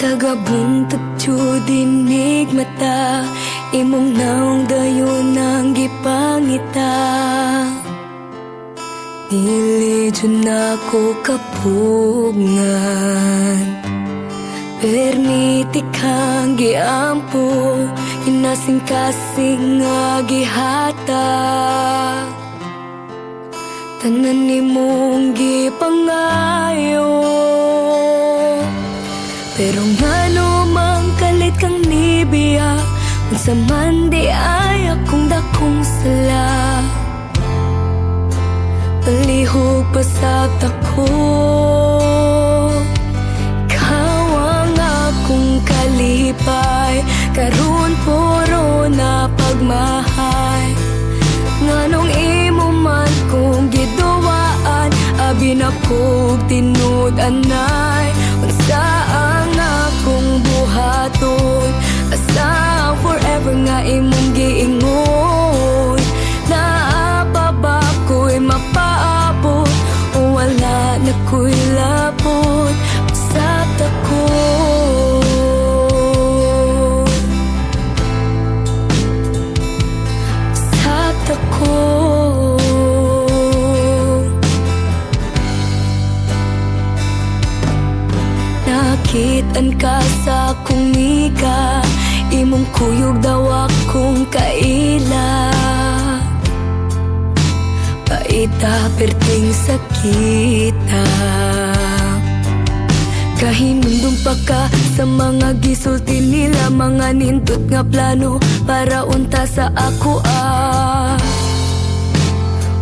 Tagabuntag dinig mata, imong naong dayon ang gipangita. Dili dyan ako kapugngan, permiti kang giampo, inasing-kasing nga gihata. Tanan nimong gipangayo, pero ngano mang kalit kang nibiya, unsa man di ay akong dakong sala. Palihog pasabta ko, ikaw ang akong kalipay, karon puro na pagmahay. Nganong imo man kong giduwaan, abi na kog tinud anay. Unsa ang akong buhaton, asa ang forever nga imong giingon. Naapa ba ko'y mapaabot, o wala na ko'y labot. Pasabta ko, pasabta ko. Nakitaan ka sa akong mika, imong kuyog daw akong kaila. Paita perting sakita, kahinundong pa ka sa mga gisulti nila, mga nindot nga plano para unta sa ako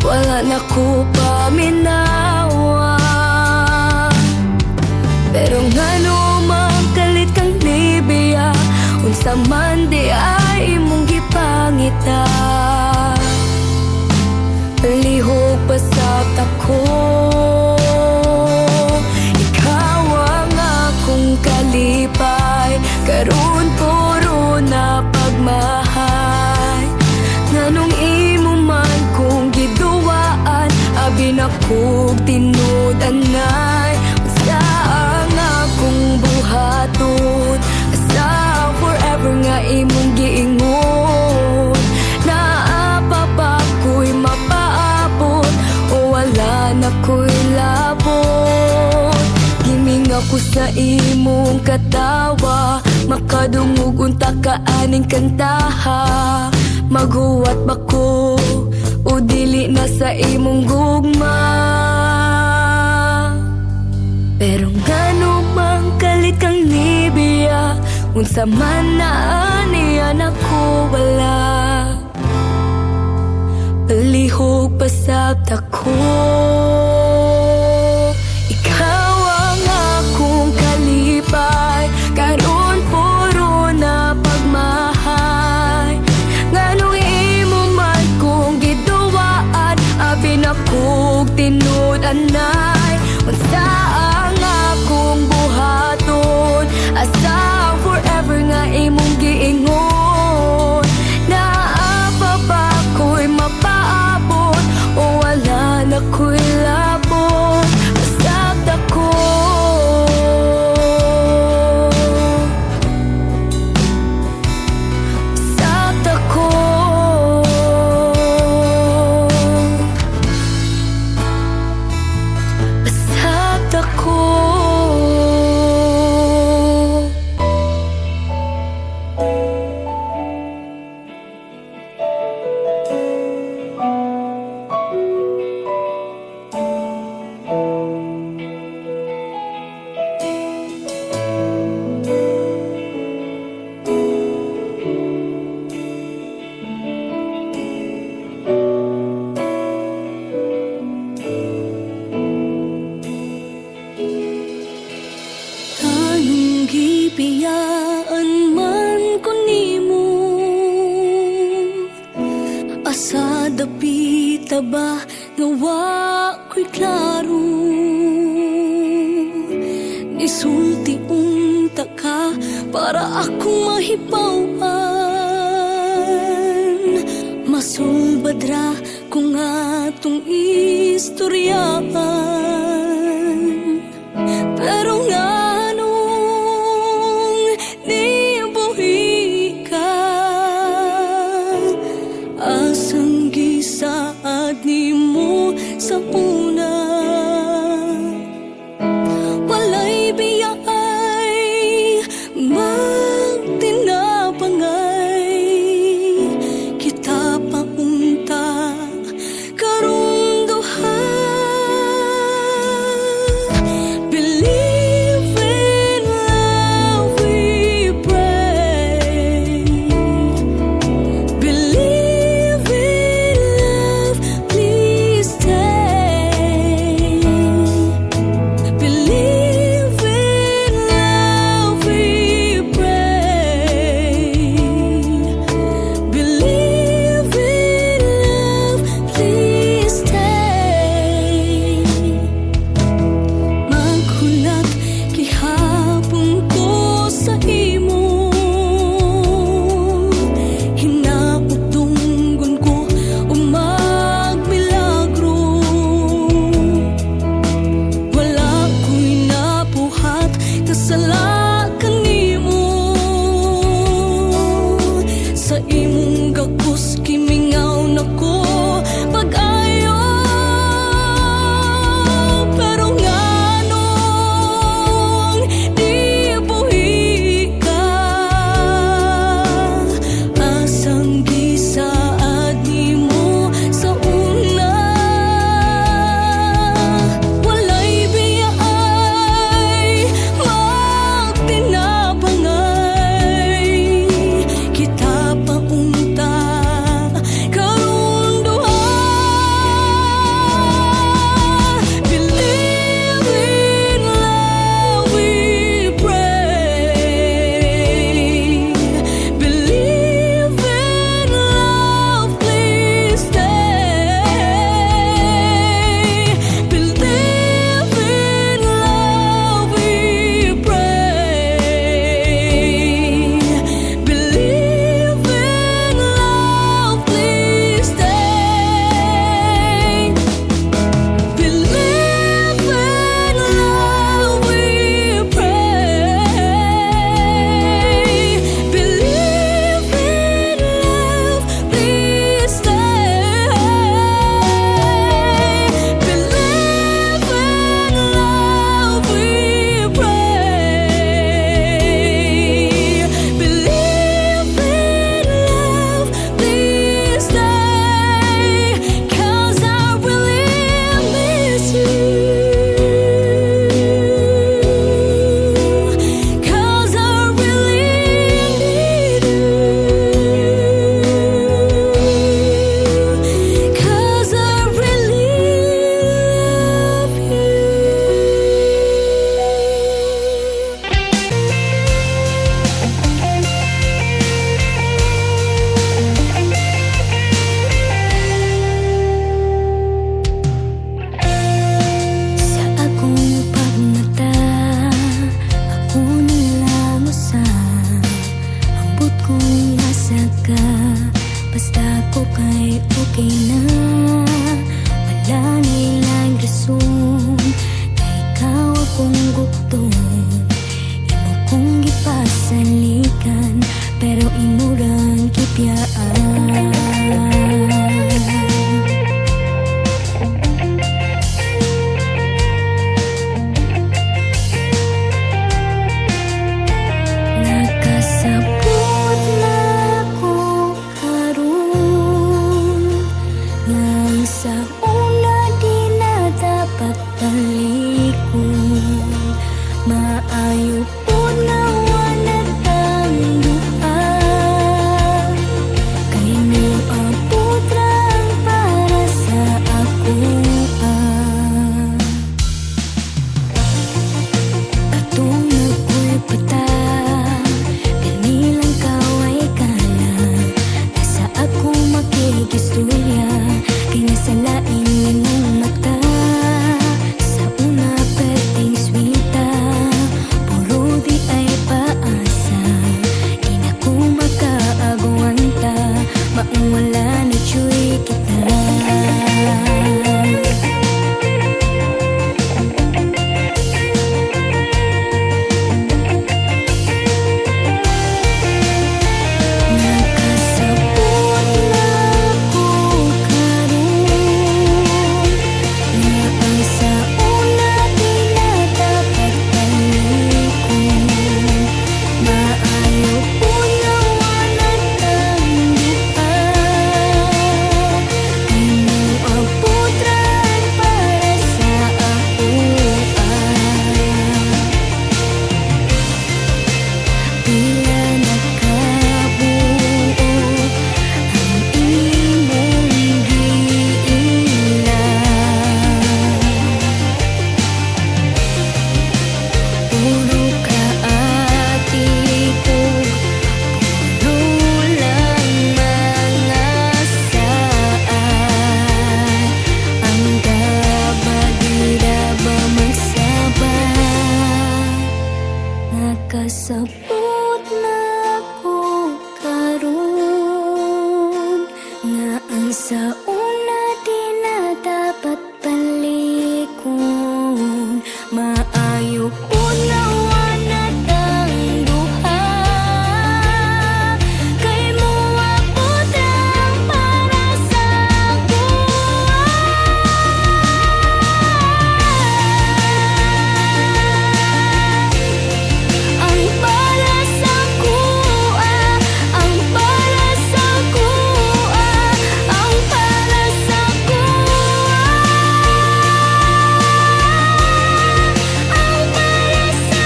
wala na ko paminawa. Pero ngano mang kalit kang nibiya, unsa man di ay imong gipangita. Palihog pasabta ko, ikaw ang akong kalipay, karon puro na pagmahay. Nganong imo man kong giduwaan, abi na kog tinud anay. Unsa ang akong buhaton, asa ang forever nga imong giingon. Naapa ba ko'y mapaabot, o wala na ko'y labot. Giming ako sa imong katawa, makadungog unta ka aning kantaha. Maghuwat ba ko, o dili na sa imong gugma. Pero ngano mang kalit kang nibiya, unsa man na aniya na ko wala. Palihog pasabta ko, ikaw ang akong kalipay, karon puro na pagmahay. Nganong imo man kong giduwaan, abi na kog tinud anay. Unsa ang akong buhaton, asa ang forever nga imong giingon. Naapa ba ko'y mapaabot, o wala na ko'y labot. Pasabta ko, pasabta ko. Pasabta ko. Anong gibiyaan man ko nimo, asa dapita ba nga wa ko'y klaro. Isulti unta ka para akong mahibawan, masulbadra kung atong istoryaan. Pero ngano salikan, pero imurang kipyaan. Nakasabot na ko karon, nang sa una di na dapat talikon. Maayo po na wala tang duha, kay mo ang putrang para sa ako. Katong ako'y patang, kanilang kaway ka lang. Nasa ako makikistorya, kay nasa laing imong mata. Sa una perting swita, puro di ay paasa. Di na ko makaagwanta, maong wala na tsuy kita. Nakasabot na ko karon, nga ang sa una di na dapat talikon. Maayo po na wala tang duha, kay mo ang putran para sa ako. Pila nakabuo ang imong giila, puro kaatipog, puro lang mga saan. Ang dabag-daba magsabay. Nakasabot na ko karon, nga ang sa una di na dapat balikon. Maayo po na wala tang duha, kay mo aputang para sa ako. Ang para sa kuha, ang para sa kuha, ang para sa kuha, ang para sa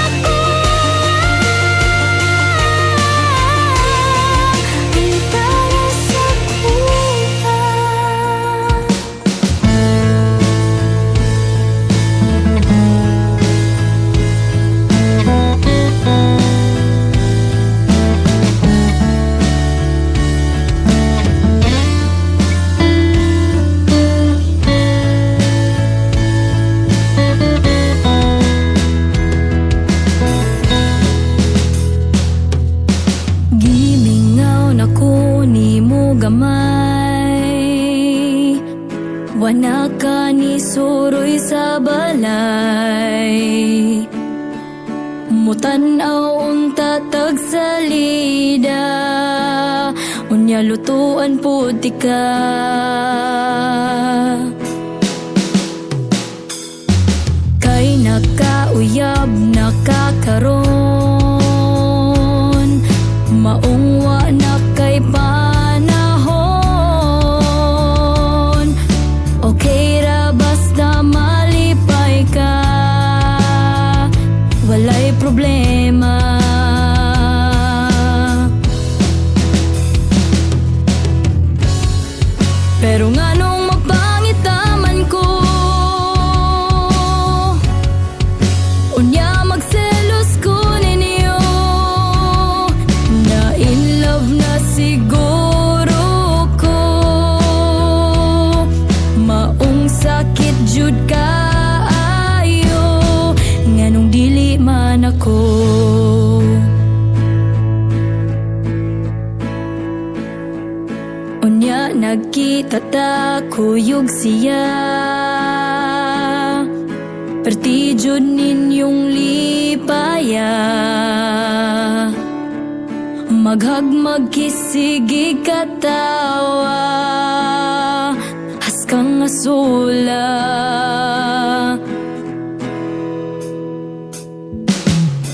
gimingaw na ko nimo gamay, wana ka ni suroy sa balay. Mutan-aw unta tag salida, unya lutuan puti ka. Kay nakauyab nakakaron, maong wa na kay panahon. Okay ra basta malipay ka, walay problema. Pero nganong mapangitaman ko, unya magselos ko ninyo, na in love na siguro ko. Maong sakit jud kaayo, nganong dili man ako. Unya nagkita ta kuyog siya, perti jud ninyong lipaya. maghagmag kisigi katawa haskang asula.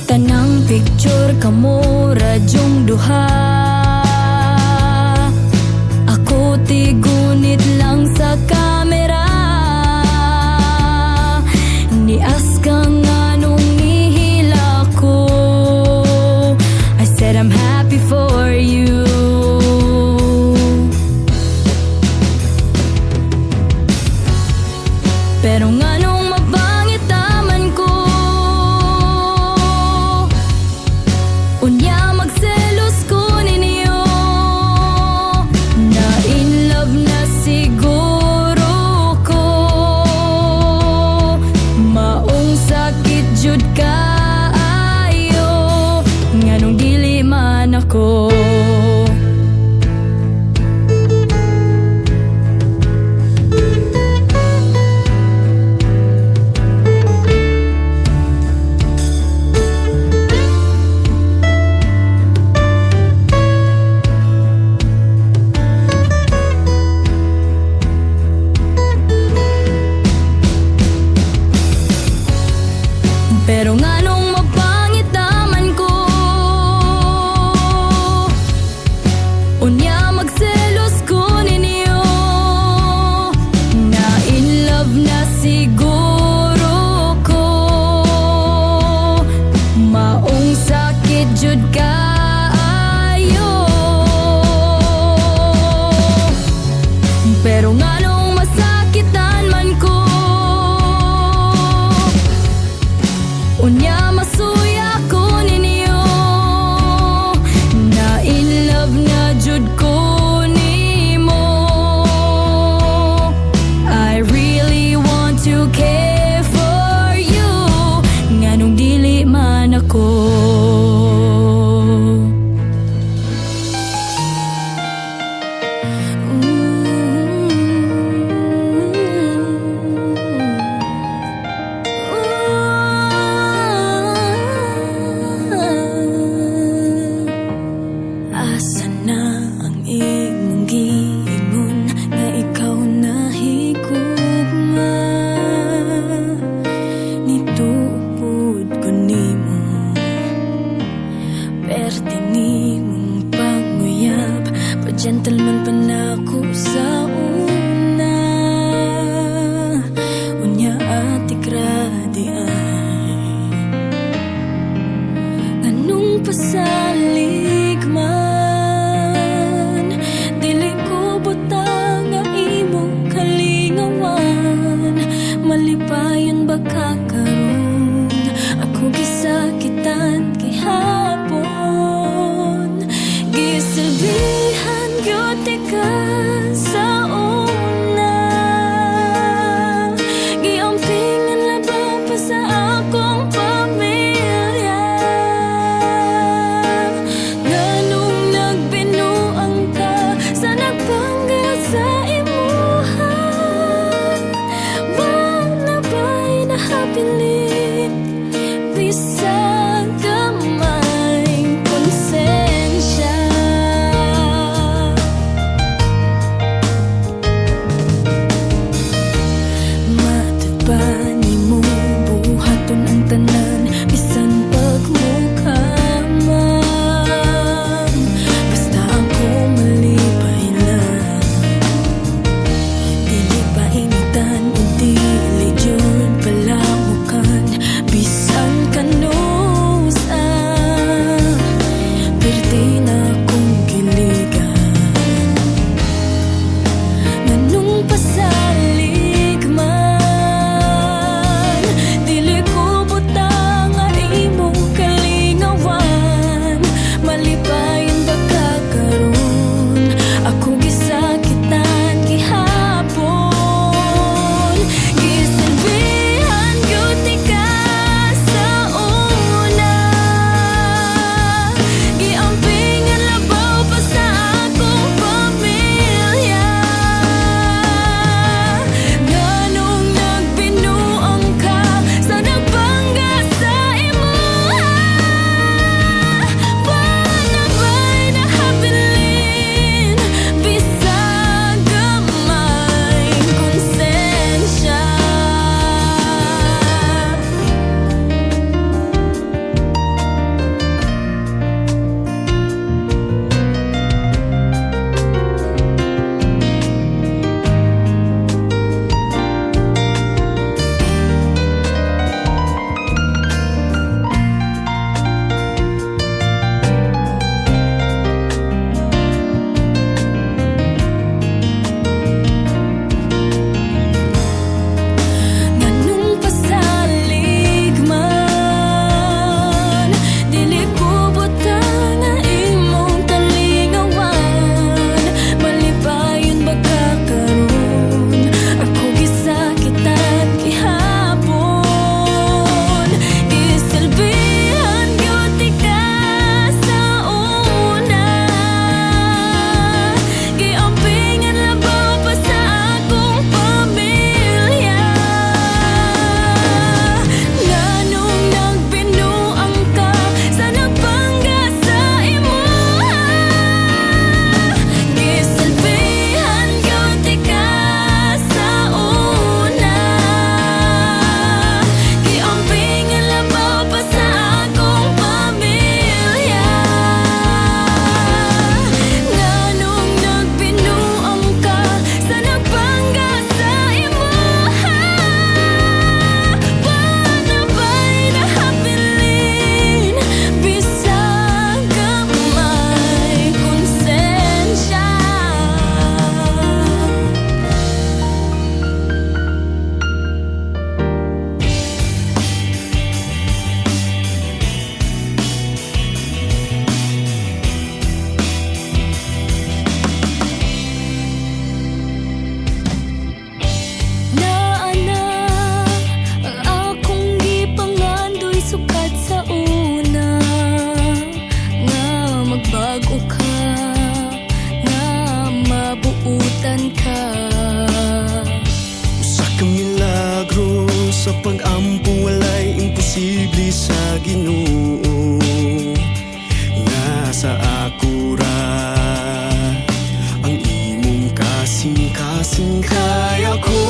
Tanang picture kamo radyong duha, ako tigunit lang sa kamera. Nias ka nga nung nihila ko, I said I'm happy for you. Pero nga nung mabangit taman ko, unya magselos ko ninyo, na in love na siguro ko. Maong sakit jud kaayo, nga nung dili man ako. Pero nga nung mapangit taman ko, unya magselos ko ninyo, na in love na siguro ko. Maong sakit jud kaayo. Pero nga nung masakitan man ko, unya masuya ko ninyo, na in love na jud ko nimo. I really want to care for you, nga nung dili man ako. Asa na ang imong giingon nga ikaw na higugma? Nituupod ko nimo, perte nimong panguyab, pa-gentleman pa na ako sa una. Unya ati grade ay nganong pasalig man, dili ko butang nga imong kalingawan. Malipayon ba kakaroon, ako gisakitan gihapon. Gisilbihan gyud ka sa una, giampingan laban pa sa akong pamilya. pag-ampo walay imposible sa Ginoo. Nasa akura ang imong kasing-kasing kaya ko.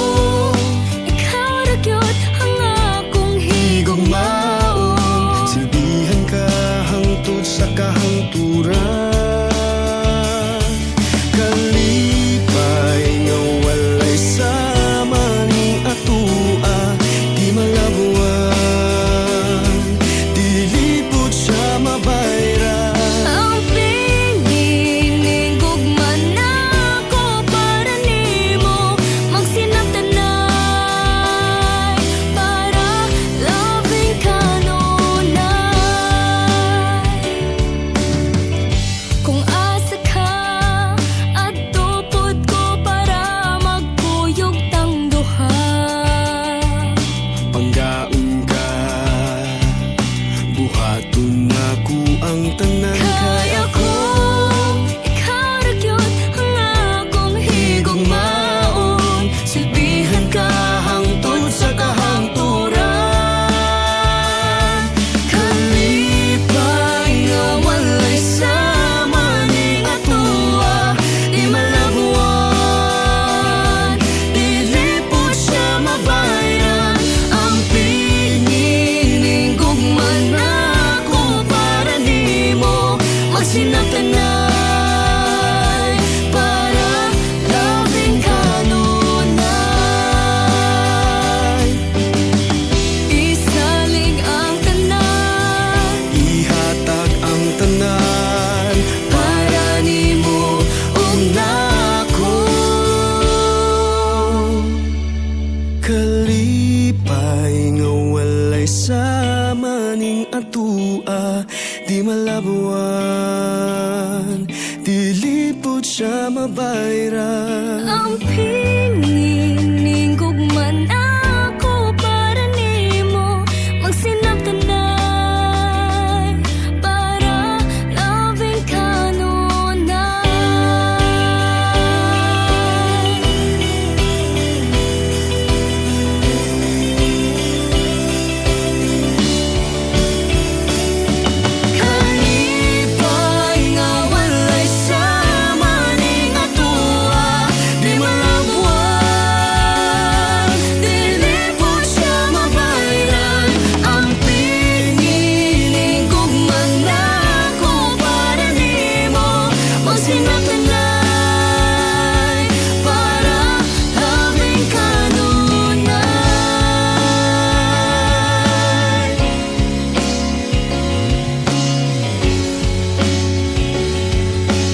Ikaw ra gyud ang akong Higugmaon, silbihan ka hangtod sa kahangturan. Kalipay nga walay sama ning atua, di malabuan, dilipot sa mabayra. ang pinining gugman ako para nimo magsinabtanay para loving kanunay. Kung asa ka at tupod ko para magkuyog tang duha. Panggaon ka, buhaton ako ang tanan Kaya ko, ikaw ra gyud ang akong higugmaon, silbihan ka hangtod sa kahangturan. Kalipay nga walay sama ning atua, di malabuan, dilipot sa mabayran. Ang pinining gugman ako para nimo magsinabtanay para loving kanunay. Isalig ang tanan Ihatag ang tanan para nimo ug nako. Kalipay nga walay sama ning atua, di malabuan, dilipot sa mabayra. ang pinining gugman ako para nimo magsinabtanay para loving kanunay. Kalipay nga walay sama ning atua, di malabuan, dilipot sa mabayran. Ang pinining gugman ako para nimo magsinabtanay para loving kanunay.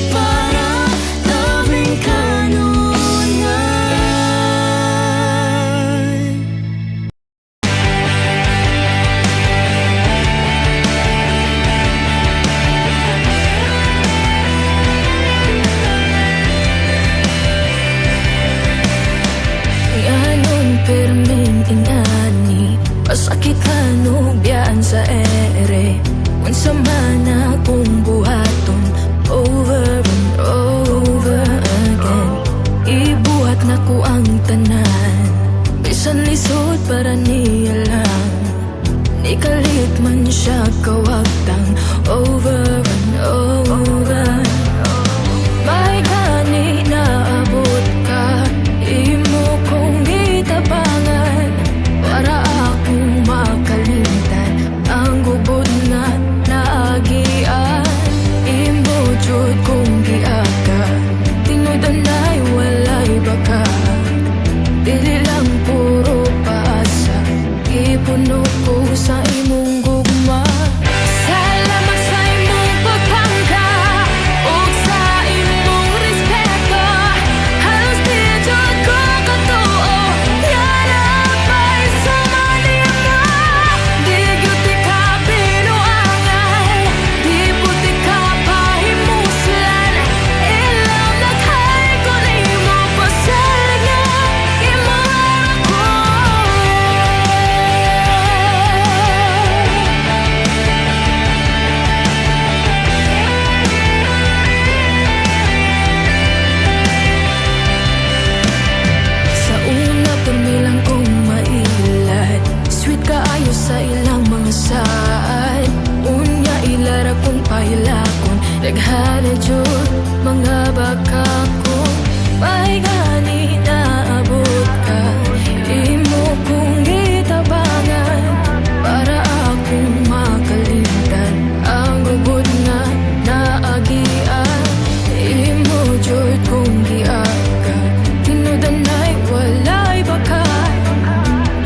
Para loving kanunay. Ngayon permin inani pasakitan ug biyaan sa ere. Unsa man akong buhaton over and over again. Ibuhat na ko ang tanan, bisan lisod para niya lang. Ikalit man siya kawagtang over and over. May gani na abot ka, imo kong gitabangan para akong makalimtan ang gubod na naagian. Imo jud kong giaka, tinudanay walay baka. Dili lang puro paasa, ipuno ko sa imong gugma. Sa Daghana jud mga baka ko, may gani naabot ka. Imo kong gitabangan para akong makalimtan ang gubod nga naagian. Imo jud kong giaga, tinudanay walay baka.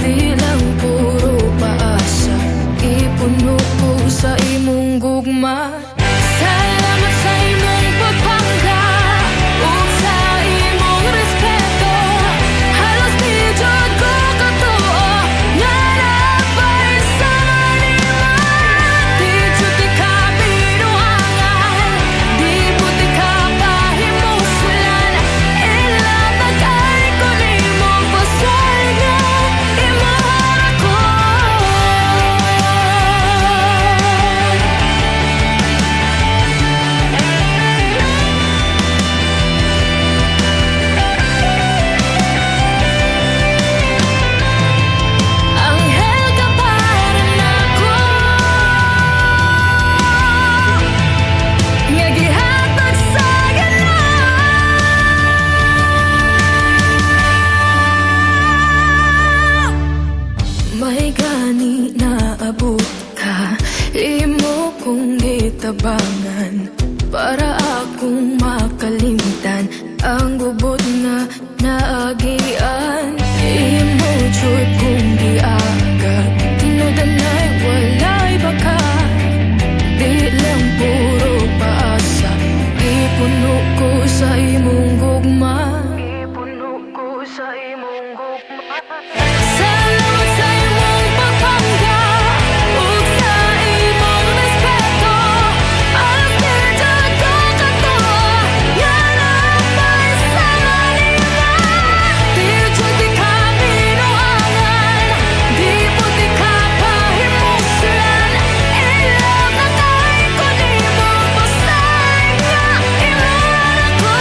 Di lang puro paasa, ipuno ko sa imong gugma. Salamat sa imong pagpangga ug sa imong respeto. Halos di jud ko katuo nga napay sa manima. Di jud ka binuangan, di buti ka pahimusulan. Ilang nag-ay ko nimo pasal nga imong ako. Anghel ka para nako, nga gihatag sa gala. May gani naabot ka, imo kong gitabangan para akong makalimtan ang gubot nga naagian. Imo jud kong giaga, tinudanay walay baka. Di lang puro paasa, ipuno ko sa imong gugma. Ipuno ko sa imong gugma. Salamat sa imong pagpangga ug sa imong respeto. Alas di jud ko katuo nga napay sa manima. Di jud ka binuangan, di buti ka pahimusulan. Ilang nag-ay ko nimo pasay nga imong ako.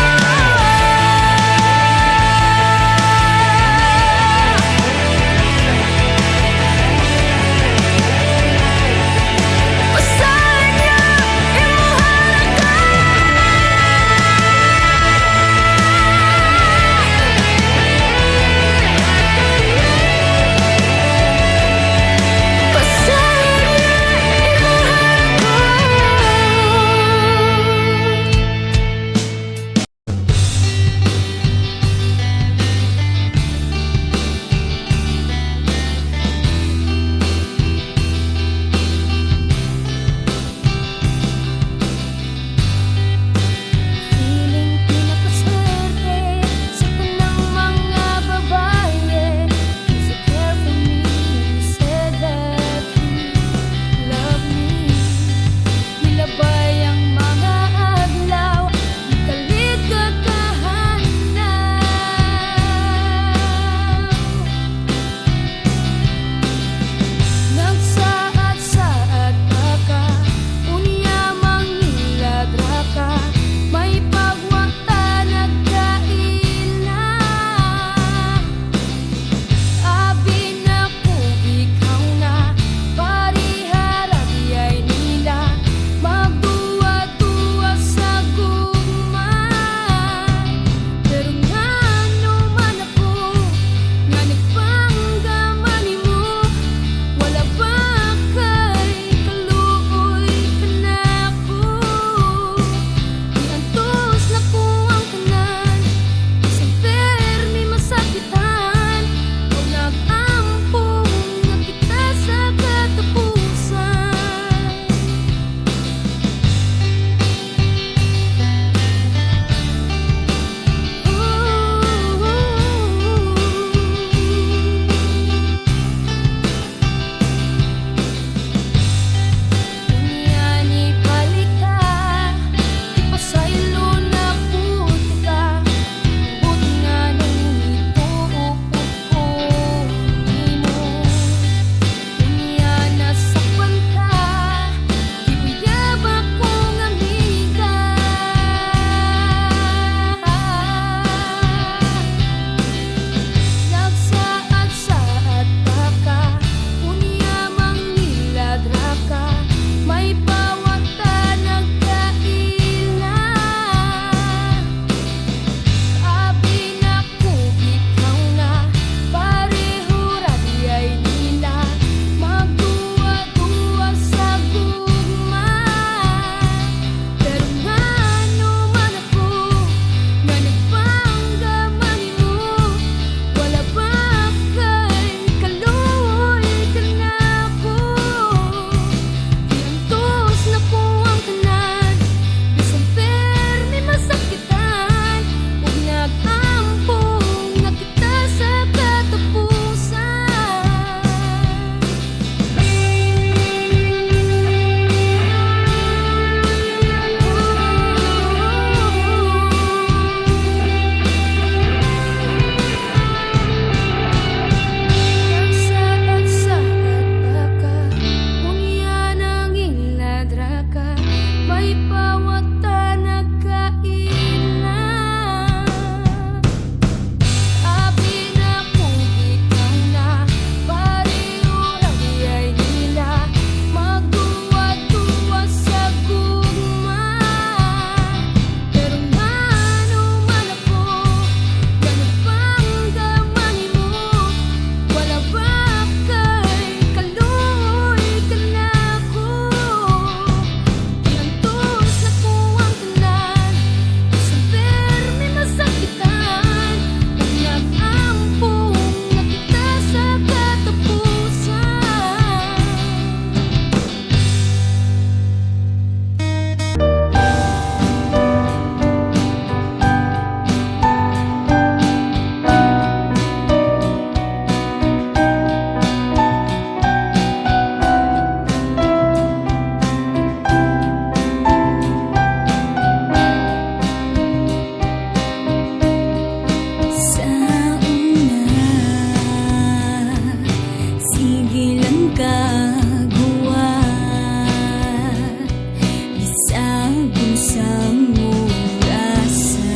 isang orasa,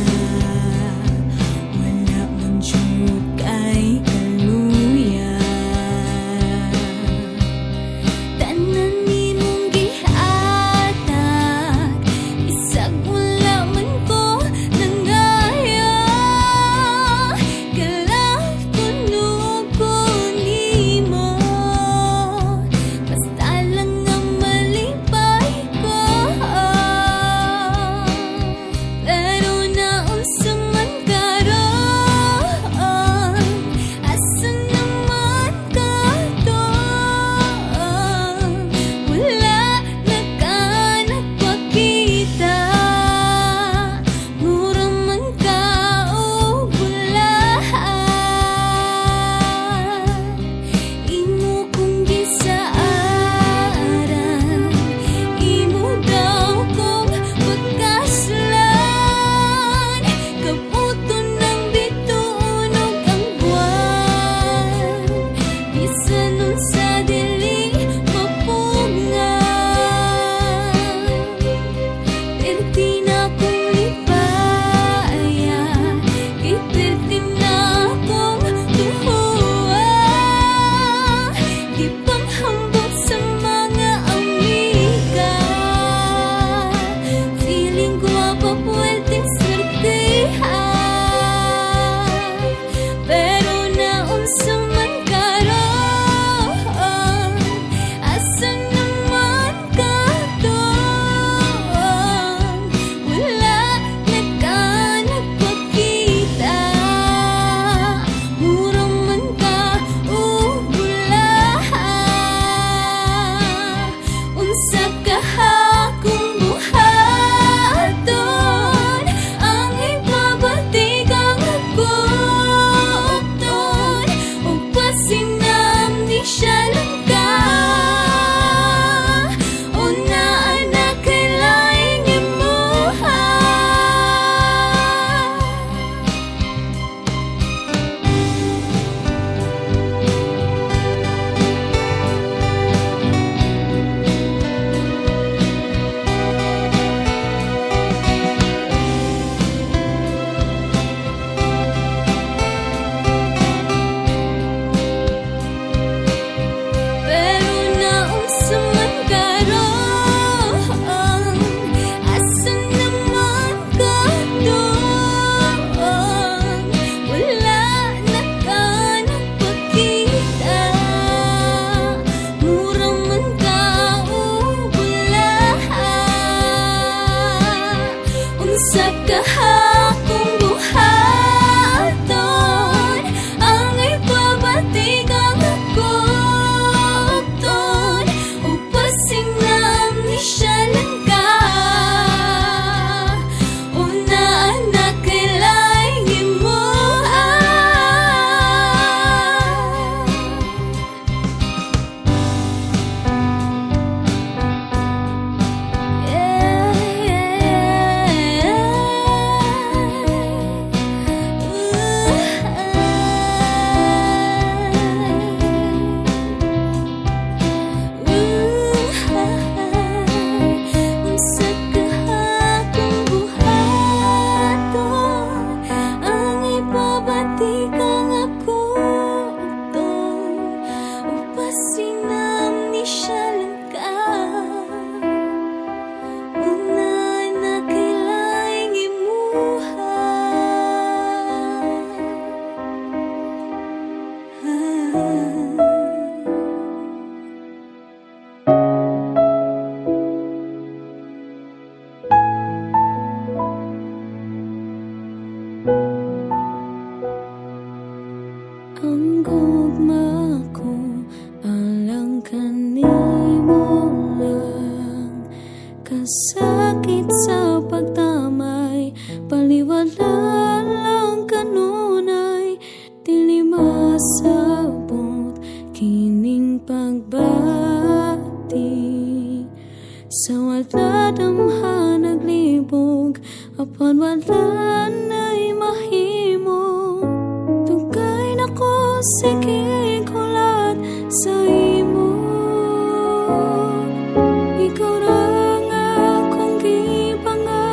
wala man jud kay kaluya. Tanan nimong gihatag, isag wala man ko nangaya. Kalaf kuno ko nimo, basta lang nga malipay ko. Pero naunsa man karon, asa naman ka doon? Wala na ka nagpakita, mura man ka o bulahan. Imo kong gisaaran, imo daw kong pagkaslan. Kaputo ng bituon ug ang buwan, bisan nun sa dili mapungan. Perti na kong lipaya, kay perti na kong tuhuan. Di panghambog sa mga amiga, feeling ko mapapwedeng swertihan. Pero naunsa man karon, asa naman ka doon? Wala na ka nagpakita, mura man ka o bulahan. Unsa ka akong buhaton, ang ipabatigang ako doon. Ug pasinam ni siya lang ka, una anak kay laing imuha. Pero naunsa man karon, asa naman ka doon? Wala na ka nagpakita, mura man ka o bulahan. Unsa ka akong buhaton, ang ipabatigang ako doon. Ug pasinam ni siya lang ka, una anak kay laing imuha. Unsa ka akong buhaton, ang ipabatigang ako doon. Ug pasinam ni siya lang ka, una na kay laing imuha. Ang gugma ko alang kanimo lang, kasakit sa pagtamay, paliwala lang kanunay. Dili masabot kining pagbati, sa wala damha naglibog, apan wala na'y mahimo. Tugay na ko sige kulat sa imo, ikaw ra nga akong gipangay.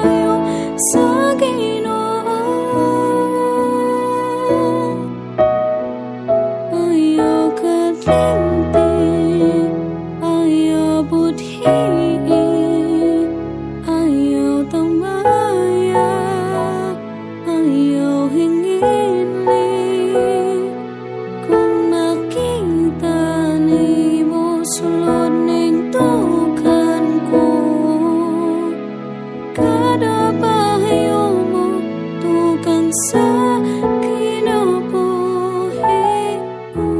sa kinabuhi ko.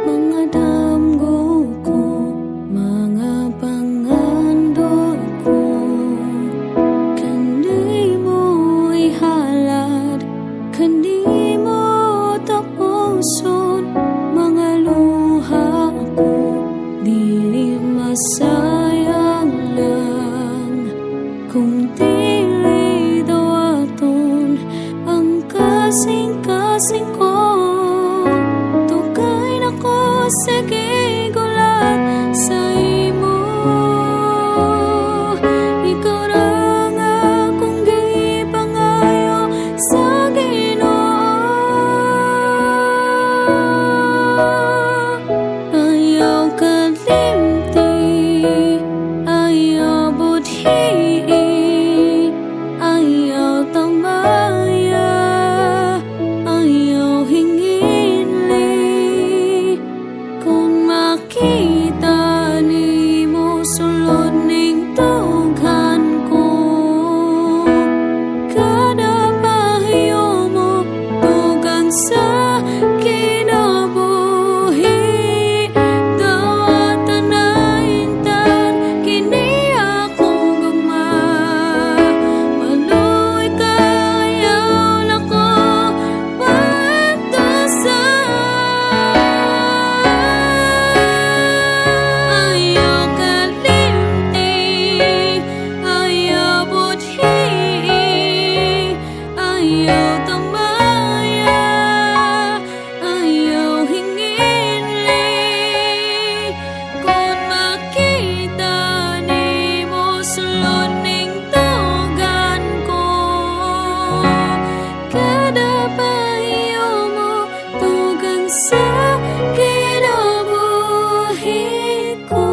Mga damgo ko, mga pangandod ko, kandi mo ihalad, kandi mo tapuson. Mga luha ko, dili masayang lang, kung dili dawaton ang kasing-kasing ko. Sige gulat sa imo, ikaw ra nga akong gipangayo sa Ginoo. Ayaw kalimti, ayaw budhi, ayaw tamaya, ayaw hinginli. Kung makita nimo sulod ning tughan ko, kada pahiyo mo tugang sa kinabuhi. Dawatan na intan kini akong gugma, maluoy kayaw na ko pantusa. Ayaw tamaya, ayaw hinginli. Kung makita nimo sulod ning tugan ko, kada pahiyo mo tugang sa kinabuhi ko.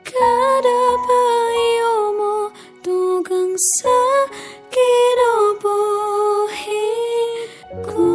Kada pahiyo mo tugang sa kinabuhi ko.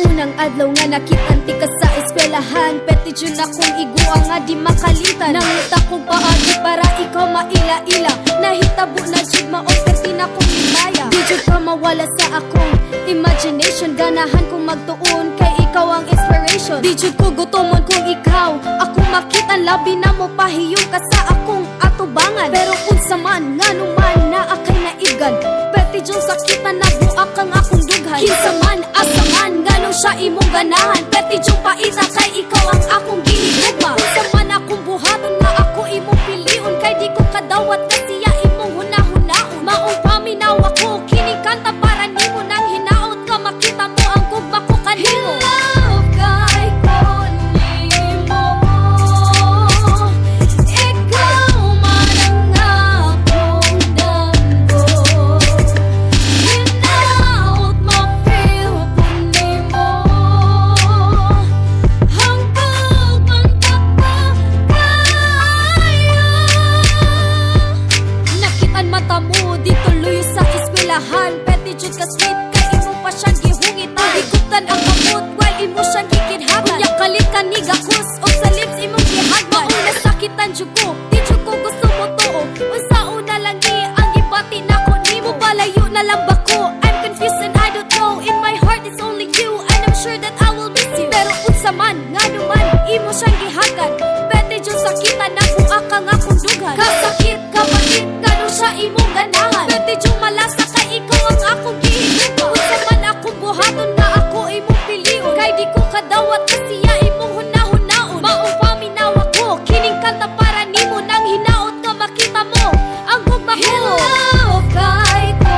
Unang adlaw nga nakitanti ka sa eskwelahan, peti dyan akong igua nga di makalimtan. Nangita kong paagi para ikaw maila-ila, nahitabo na dyan maong peti na kong himaya. Di dyan ka mawala sa akong imagination, ganahan kong magtuon kay ikaw ang inspiration. Di dyan ko gutomon kung ikaw akong makita, labi na mo pahiyong ka sa akong atubangan. Pero unsa man nga numan na akay naigan, peti dyan sakitan na buak ang akong dughan. Kinsa man asa man ngano siya imong ganahan, peti dyan paita kay ikaw ang akong ginigugma. Unsa man akong buhaton nga ako imong piliun, kay di ko kadawat kasiya imong hunahunaon. Maong paminaw ako kining kanta para nimo, nang hinaot ka makita mo ang gugma ko kanimo. Love kay ko nimo, ikaw man ang akong damgo. Hinaot ma-feel ko nimo, hanggang magkakakayo. Nakitaan mata mo di tuloy sa eskwelahan, peti jud ka sweet kay imo pa siyang gihungitan. Higutan ang kamot while imo siyang gikidhatan. Unya kalit ka ni gakus o sa lips imong gihagman. Maong nasakitan jud ko, di jud ko gusto mo tuo. Unsaon na lang ni ang gibati nako nimo, palayo na lang ba ko? I'm confused and I don't know, in my heart it's only you, and I'm sure that I will miss you. Pero unsa man ngano man imo siyang gihagan, peti jud sakitan na buak ang akong dughan. Kasakit kapait ngano siya imong ganahan, peti jud malasa kay ikaw ang akong gihigugma. Unsa man akong buhaton nga ako imong piliun, kay di ko kadawat kasiya imong hunahunaon. Maong paminaw ako kining kanta para nimo, nang hinaot ka makita mo ang gugma ko. Hello kay ko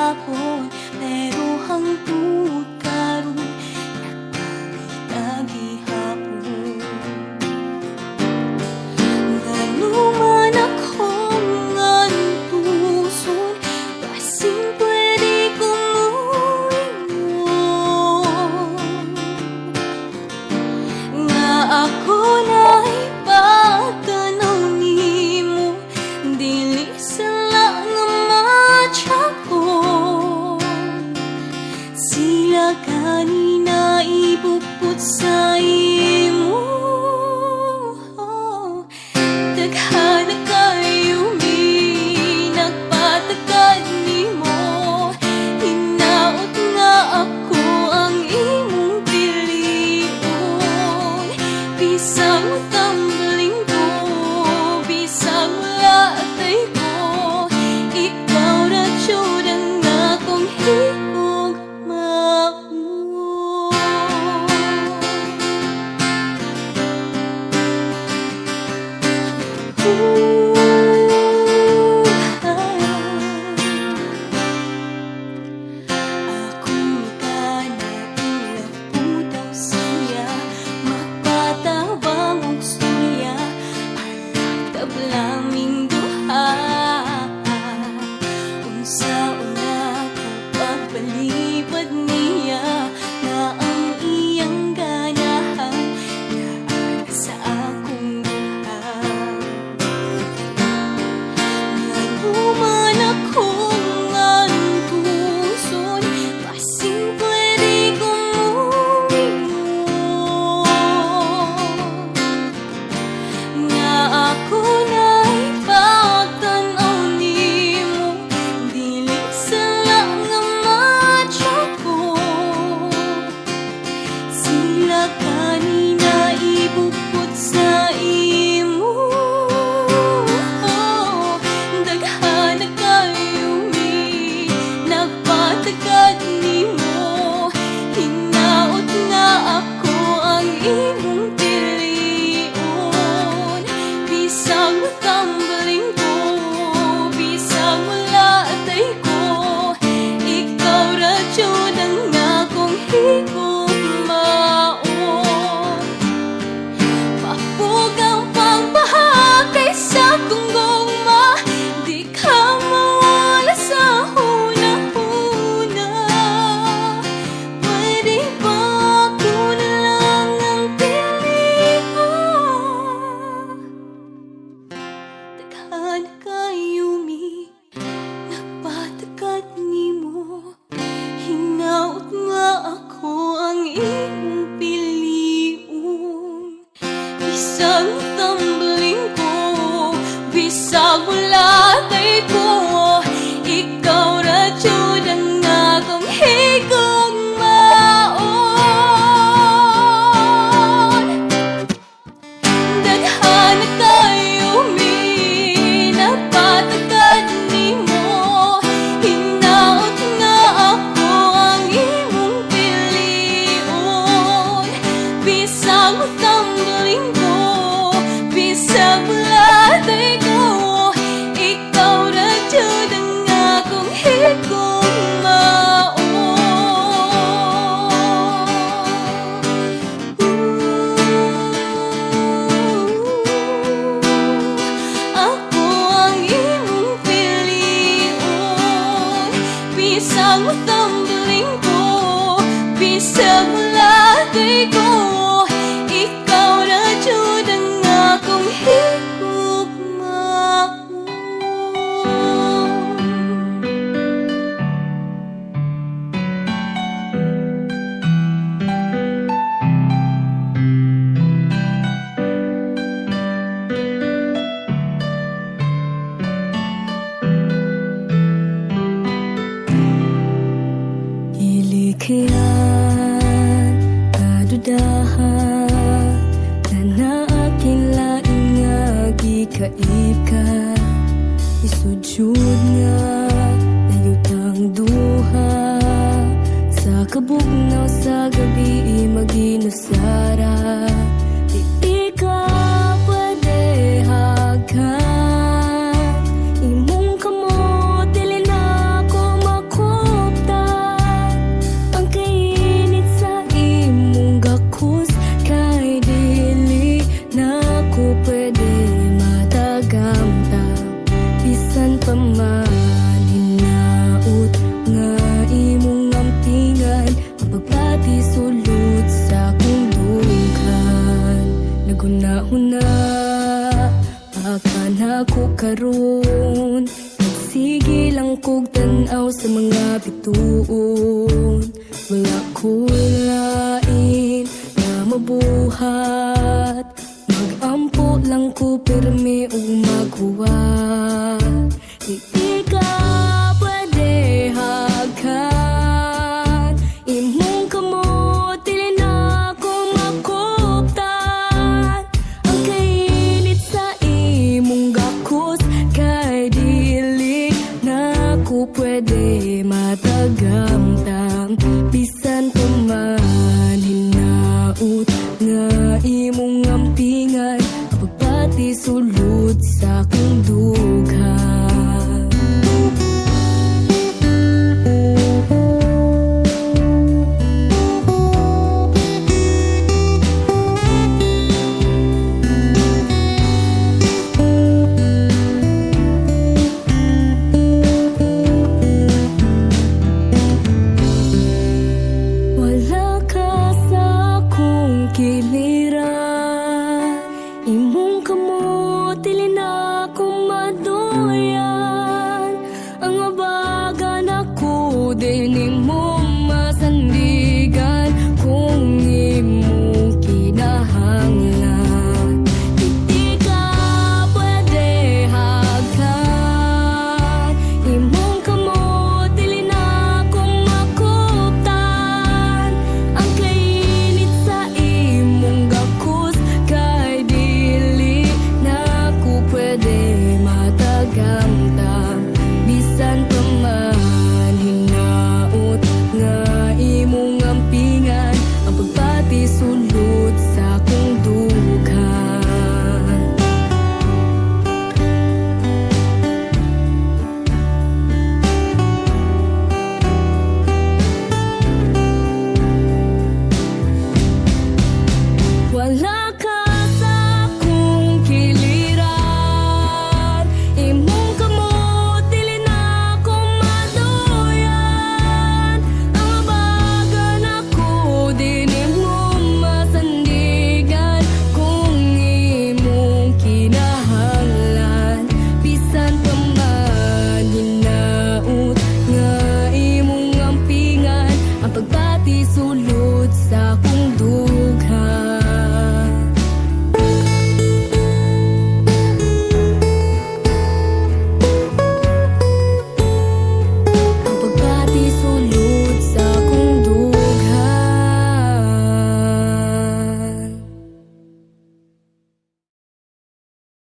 gihapon, pero hangtod karon nagpangita gihapon. Nganuman akong antuson, kasing pwede kong nga ako na'y pagtanaw nimo, dili sala nga matya ko. Sila kanina ibupot sa imo, daghana kayo mi nagpatagad nimo. Hinaot nga ako ang imong pilion, bisang tumbling ko, bisang latay ko, ikaw ra jud ang akong higugmaon. Akong ikana ilapudaw siya, magpatabang og storya, alang tablaming duha. Unsa-una ko pagpalipad niya, nga ang iyang ganahan naa sa akong duha. Nganuman akong antuson, kasing pwede kong nga ako na'y pagtanaw nimo, dili sala nga matya ko. Sila kanina ibupot sa imo, daghana kayo mi nagpatagad nimo. Hinaot nga ako ang imong pilion, bisang tumbling ko, bisang latay ko, ikaw ra jud ang akong higugmaon. Mapugang pagpahakay sa akong gugma, di ka mawala sa hunahuna. Pwede ba ako na lang ang pilihan? Daghana kayo mi nagpatagad nimo, hinaot nga ako ang imong pilion, bisang tumbling ko, bisang latay ko, ikaw ra jud ang akong higugmaon. Daghana kayo mi nagpatagad nimo, hinaot nga ako ang imong pilion, bisang tumbling ko, bisang latay ko, ikaw ra jud ang akong higugmaon. Ako ang imong pilion, bisang tumbling ko, bisang latay ko, ikaw ra jud ang akong higugmaon. Ilikhayan, kadudahan, na naakin laing nga gikaib ka. Isujud nga nayutang duha, sa kabugnaw sa gabi maginusara. Di ka pwede hagkan, imong kamot dili na ko makuha. karon. Sige lang kog tan-aw sa mga bituon. Wala ko lain na mabuhat. Magampo lang ko pirmi ug maghuwat. Di ka pwede hagkan. Imong kamot dili na ko makuptan. Ang kainit sa imong gakos kay dili na ko pwede matagamtang. Bisan pa man hinaut nga imong ampingan, pagpati sulod sa akong dughan. Wala ka sa akong kiliran. Imong kamot dili na ko maduyan. Ang abagan ako din imong masandigan. Kung imong kinahanglan, di ka pwede hagkan. Imong kamot dili na ko makuptan. Ang kainit sa imong gakos kay dili na ko pwede matagamtang. Bisan pa man hinaut nga imong ampingan, ang pagpati sulod sa akong dughan. Wala ka sa akong kiliran. Imong kamot dili na ko maduyan. Ang abagan ako din imong masandigan. Kung imong kinahanglan, bisan pa man hinaut nga imong ampingan, ang pagpati sulod sa akong